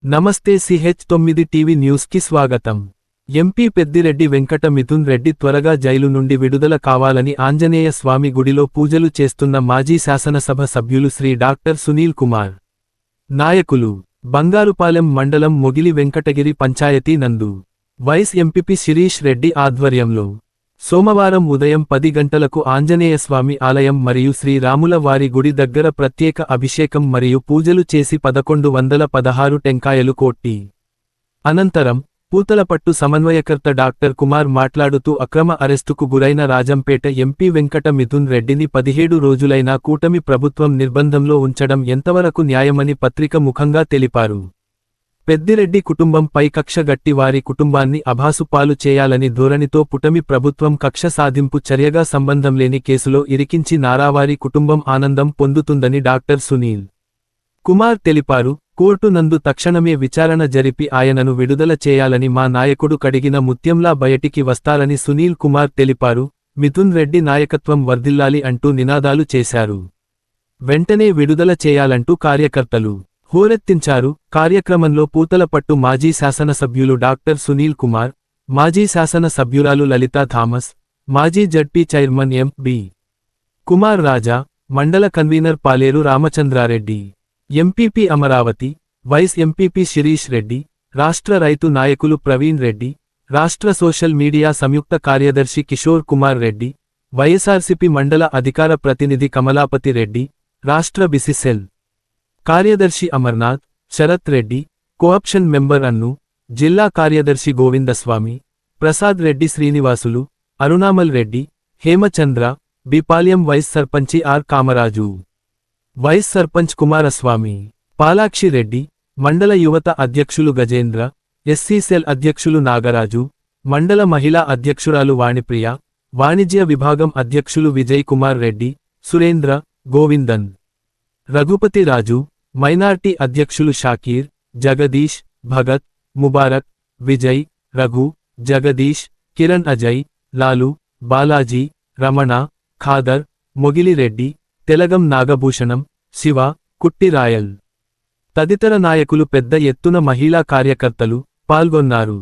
నమస్తే CH9 TV న్యూస్కి స్వాగతం. ఎంపీ పెద్దిరెడ్డి వెంకట మిథున్ రెడ్డి త్వరగా జైలు నుండి విడుదల కావాలని ఆంజనేయ స్వామి గుడిలో పూజలు చేస్తున్న మాజీ శాసనసభ సభ్యులు శ్రీ డాక్టర్ సునీల్ కుమార్. నాయకులు బంగారుపాలెం మండలం మొగిలి వెంకటగిరి పంచాయతీ నందు వైస్ ఎంపీపీ శిరీష్ రెడ్డి ఆధ్వర్యంలో సోమవారం ఉదయం 10 గంటలకు ఆంజనేయస్వామి ఆలయం మరియు శ్రీరాముల వారి గుడి దగ్గర ప్రత్యేక అభిషేకం మరియు పూజలు చేసి 1116 టెంకాయలు కొట్టి అనంతరం పూతలపట్టు సమన్వయకర్త డాక్టర్ కుమార్ మాట్లాడుతూ అక్రమ అరెస్టుకు గురైన రాజంపేట ఎంపీ వెంకట మిథున్ రెడ్డిని 17 రోజులైనా కూటమి ప్రభుత్వం నిర్బంధంలో ఉంచడం ఎంతవరకు న్యాయమని పత్రిక ముఖంగా తెలిపారు. పెద్దిరెడ్డి కుటుంబంపై కక్ష గట్టి వారి కుటుంబాన్ని అభాసుపాలు చేయాలని ధోరణితో పుటమి ప్రభుత్వం కక్ష సాధింపు చర్యగా సంబంధంలేని కేసులో ఇరికించి నారావారి కుటుంబం ఆనందం పొందుతుందని డాక్టర్ సునీల్ కుమార్ తెలిపారు. కోర్టు నందు తక్షణమే విచారణ జరిపి ఆయనను విడుదల చేయాలని మా నాయకుడు కడిగిన ముత్యంలా బయటికి వస్తారని సునీల్ కుమార్ తెలిపారు. మిథున్ రెడ్డి నాయకత్వం వర్ధిల్లాలి అంటూ నినాదాలు చేశారు. వెంటనే విడుదల చేయాలంటూ కార్యకర్తలు హోరెత్తించారు. కార్యక్రమంలో పూతలపట్టు మాజీ శాసనసభ్యులు డాక్టర్ సునీల్ కుమార్, మాజీ శాసన సభ్యురాలు లలితా థామస్, మాజీ ZP chairman M B. Kumar Raja, మండల convener Paleru Ramachandra Reddy, MPP Amaravati, vice MPP Shirish Reddy, రాష్ట్ర రైతు నాయకులు ప్రవీణ్ రెడ్డి, రాష్ట్ర సోషల్ మీడియా సంయుక్త కార్యదర్శి కిషోర్ కుమార్ రెడ్డి, వైఎస్ఆర్సీపీ మండల అధికార ప్రతినిధి కమలాపతి రెడ్డి, రాష్ట్ర బిసిసెల్ కార్యదర్శి అమర్నాథ్, శరత్ రెడ్డి, కోఆప్షన్ మెంబర్ అన్ను, జిల్లా కార్యదర్శి గోవిందస్వామి, ప్రసాద్ రెడ్డి, శ్రీనివాసులు, అరుణామల్ రెడ్డి, హేమచంద్ర, బిపాల్యం వైస్ సర్పంచి ఆర్ కామరాజు, వైస్ సర్పంచ్ కుమారస్వామి, పాలాక్షి రెడ్డి, మండల యువత అధ్యక్షులు గజేంద్ర, ఎస్సీ సెల్ అధ్యక్షులు నాగరాజు, మండల మహిళా అధ్యక్షురాలు వాణిప్రియ, వాణిజ్య విభాగం అధ్యక్షులు విజయ్ కుమార్ రెడ్డి, సురేంద్ర, గోవిందన్, రఘుపతి రాజు, మైనార్టీ అధ్యక్షులు షాకీర్, జగదీష్, భగత్, ముబారక్, విజయ్, రఘు, జగదీష్, కిరణ్, అజయ్, లాలు, బాలాజీ, రమణ, ఖాదర్, మొగిలిరెడ్డి, తెలగం నాగభూషణం, శివ, కుట్టి రాయల్ తదితర నాయకులు పెద్ద ఎత్తున మహిళా కార్యకర్తలు పాల్గొన్నారు.